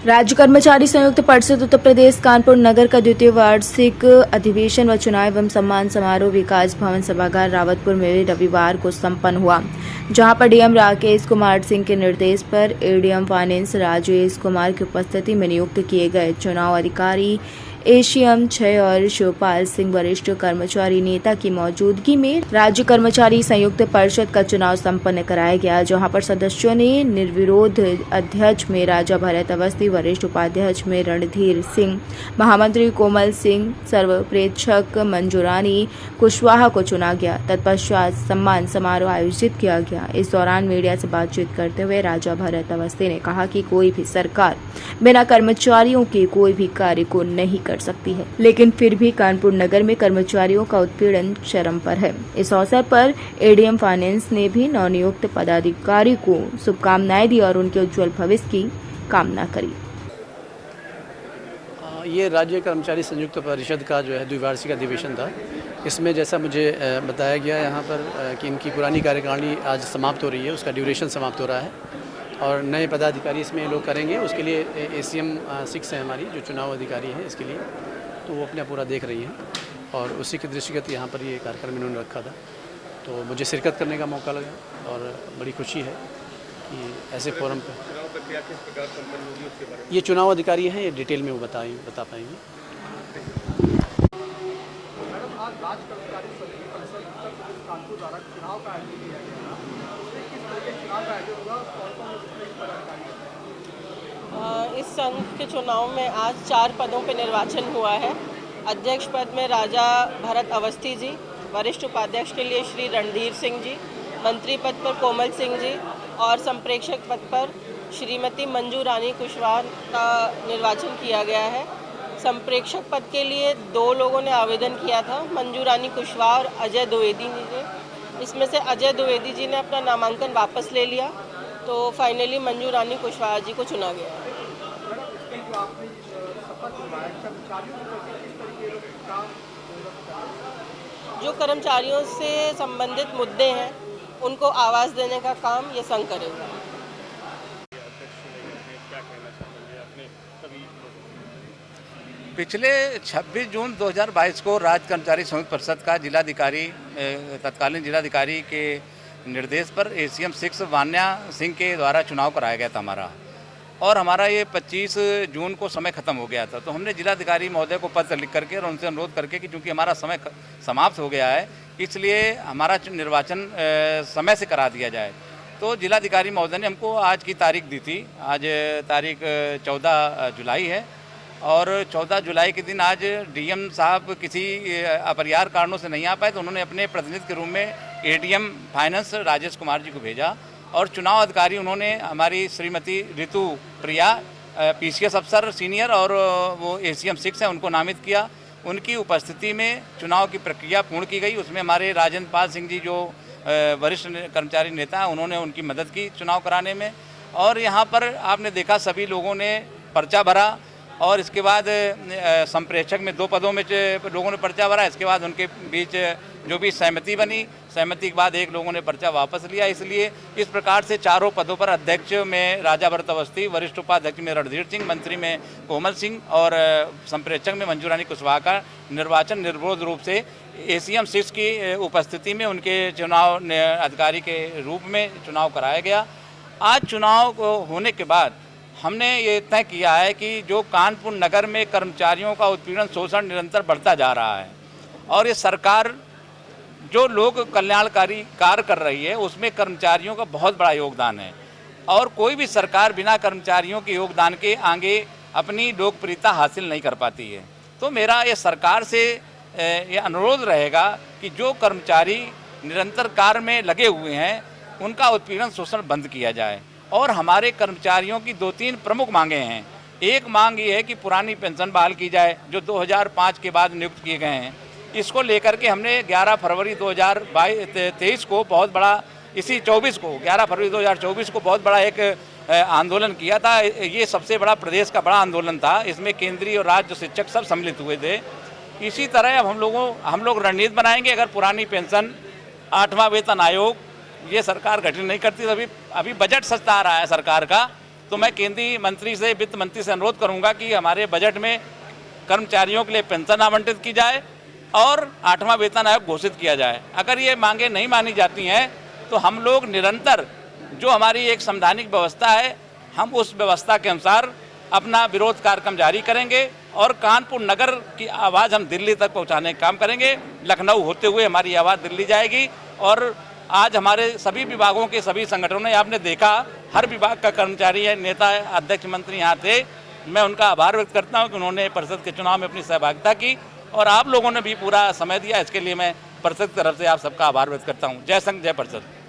राज्य कर्मचारी संयुक्त परिषद उत्तर प्रदेश कानपुर नगर का द्वितीय वार्षिक अधिवेशन व चुनाव एवं सम्मान समारोह विकास भवन सभागार रावतपुर में रविवार को संपन्न हुआ, जहां पर डीएम राकेश कुमार सिंह के निर्देश पर एडीएम फाइनेंस राजेश कुमार की उपस्थिति में नियुक्त किए गए चुनाव अधिकारी एसीएम 6 और शिवपाल सिंह वरिष्ठ कर्मचारी नेता की मौजूदगी में राज्य कर्मचारी संयुक्त परिषद का चुनाव संपन्न कराया गया, जहां पर सदस्यों ने निर्विरोध अध्यक्ष में राजा भरत अवस्थी, वरिष्ठ उपाध्यक्ष में रणधीर सिंह, महामंत्री कोमल सिंह, सर्वप्रेक्षक मंजूरानी कुशवाहा को चुना गया। तत्पश्चात सम्मान समारोह आयोजित किया गया। इस दौरान मीडिया से बातचीत करते हुए राजा भरत अवस्थी ने कहा कि कोई भी सरकार बिना कर्मचारियों के कोई भी कार्य को नहीं कर सकती है, लेकिन फिर भी कानपुर नगर में कर्मचारियों का उत्पीड़न चरम पर है। इस अवसर पर एडीएम फाइनेंस ने भी नवनियुक्त पदाधिकारी को शुभकामनाएं दी और उनके उज्जवल भविष्य की कामना करी। ये राज्य कर्मचारी संयुक्त परिषद का जो है द्विवार्षिक अधिवेशन था। इसमें जैसा मुझे बताया गया यहाँ पर कि इनकी पुरानी कार्यकारिणी आज समाप्त हो रही है, उसका ड्यूरेशन समाप्त हो रहा है और नए पदाधिकारी इसमें लोग करेंगे। उसके लिए एसीएम 6 है हमारी जो चुनाव अधिकारी है इसके लिए, तो वो अपना पूरा देख रही हैं और उसी के दृष्टिगत यहाँ पर ये कार्यक्रम इन्होंने रखा था, तो मुझे शिरकत करने का मौका लगा और बड़ी खुशी है कि ऐसे फोरम पर ये चुनाव अधिकारी हैं, ये डिटेल में वो बता पाएंगे। इस संघ के चुनाव में आज 4 पदों पर निर्वाचन हुआ है। अध्यक्ष पद में राजा भरत अवस्थी जी, वरिष्ठ उपाध्यक्ष के लिए श्री रणधीर सिंह जी, मंत्री पद पर कोमल सिंह जी और संप्रेक्षक पद पर श्रीमती मंजूरानी कुशवाहा का निर्वाचन किया गया है। संप्रेक्षक पद के लिए 2 लोगों ने आवेदन किया था, मंजूरानी कुशवाहा और अजय द्विवेदी जी ने। इसमें से अजय द्विवेदी जी ने अपना नामांकन वापस ले लिया, तो फाइनली मंजूरानी कुशवाहा जी को चुना गया। जो कर्मचारियों से संबंधित मुद्दे हैं उनको आवाज़ देने का काम ये संघ करेगा। पिछले 26 जून 2022 को राज्य कर्मचारी संयुक्त परिषद का जिलाधिकारी तत्कालीन जिलाधिकारी के निर्देश पर एसीएम 6 वान्या सिंह के द्वारा चुनाव कराया गया था हमारा, और हमारा ये 25 जून को समय ख़त्म हो गया था। तो हमने जिलाधिकारी महोदय को पत्र लिख करके और उनसे अनुरोध करके कि चूँकि हमारा समय समाप्त हो गया है इसलिए हमारा निर्वाचन समय से करा दिया जाए। तो जिलाधिकारी महोदय ने हमको आज की तारीख दी थी। आज तारीख 14 जुलाई है और 14 जुलाई के दिन आज डीएम साहब किसी अपरिहार्य कारणों से नहीं आ पाए, तो उन्होंने अपने प्रतिनिधि के रूप में एडीएम फाइनेंस राजेश कुमार जी को भेजा और चुनाव अधिकारी उन्होंने हमारी श्रीमती ऋतु प्रिया पीसीएस अफसर सीनियर और वो एसीएम 6 हैं उनको नामित किया। उनकी उपस्थिति में चुनाव की प्रक्रिया पूर्ण की गई। उसमें हमारे राजेंद्र पाल सिंह जी जो वरिष्ठ कर्मचारी नेता हैं उन्होंने उनकी मदद की चुनाव कराने में, और यहाँ पर आपने देखा सभी लोगों ने पर्चा भरा और इसके बाद संप्रेक्षक में 2 पदों में लोगों ने पर्चा भरा। इसके बाद उनके बीच जो भी सहमति बनी, सहमति के बाद 1 लोगों ने पर्चा वापस लिया। इसलिए इस प्रकार से 4 पदों पर अध्यक्ष में राजा भरत अवस्थी, वरिष्ठ उपाध्यक्ष में रणधीर सिंह, मंत्री में कोमल सिंह और संप्रेक्षक में मंजूरानी कुशवाहा का निर्वाचन निर्विरोध रूप से एसीएम 6 की उपस्थिति में उनके चुनाव अधिकारी के रूप में चुनाव कराया गया। आज चुनाव होने के बाद हमने ये तय किया है कि जो कानपुर नगर में कर्मचारियों का उत्पीड़न शोषण निरंतर बढ़ता जा रहा है और ये सरकार जो लोक कल्याणकारी कार्य कर रही है उसमें कर्मचारियों का बहुत बड़ा योगदान है, और कोई भी सरकार बिना कर्मचारियों के योगदान के आगे अपनी लोकप्रियता हासिल नहीं कर पाती है। तो मेरा ये सरकार से ये अनुरोध रहेगा कि जो कर्मचारी निरंतर कार्य में लगे हुए हैं उनका उत्पीड़न शोषण बंद किया जाए। और हमारे कर्मचारियों की 2-3 प्रमुख मांगे हैं। एक मांग ये है कि पुरानी पेंशन बहाल की जाए जो 2005 के बाद नियुक्त किए गए हैं। इसको लेकर के हमने 11 फरवरी 2023 को बहुत बड़ा, इसी 24 को 11 फरवरी 2024 को बहुत बड़ा एक आंदोलन किया था। ये सबसे बड़ा प्रदेश का बड़ा आंदोलन था, इसमें केंद्रीय और राज्य शिक्षक सब सम्मिलित हुए थे। इसी तरह अब हम लोग रणनीति बनाएंगे। अगर पुरानी पेंशन, 8वां वेतन आयोग ये सरकार गठन नहीं करती तो अभी बजट सस्ता आ रहा है सरकार का, तो मैं केंद्रीय मंत्री से, वित्त मंत्री से अनुरोध करूंगा कि हमारे बजट में कर्मचारियों के लिए पेंशन आवंटित की जाए और 8वां वेतन आयोग घोषित किया जाए। अगर ये मांगे नहीं मानी जाती हैं तो हम लोग निरंतर, जो हमारी एक संवैधानिक व्यवस्था है, हम उस व्यवस्था के अनुसार अपना विरोध कार्यक्रम जारी करेंगे और कानपुर नगर की आवाज़ हम दिल्ली तक पहुंचाने का काम करेंगे। लखनऊ होते हुए हमारी आवाज़ दिल्ली जाएगी। और आज हमारे सभी विभागों के सभी संगठनों ने, आपने देखा, हर विभाग का कर्मचारी है, नेता है, अध्यक्ष, मंत्री यहाँ थे। मैं उनका आभार व्यक्त करता हूँ कि उन्होंने परिषद के चुनाव में अपनी सहभागिता की और आप लोगों ने भी पूरा समय दिया। इसके लिए मैं परिषद की तरफ से आप सबका आभार व्यक्त करता हूँ। जय संघ, जय परिषद।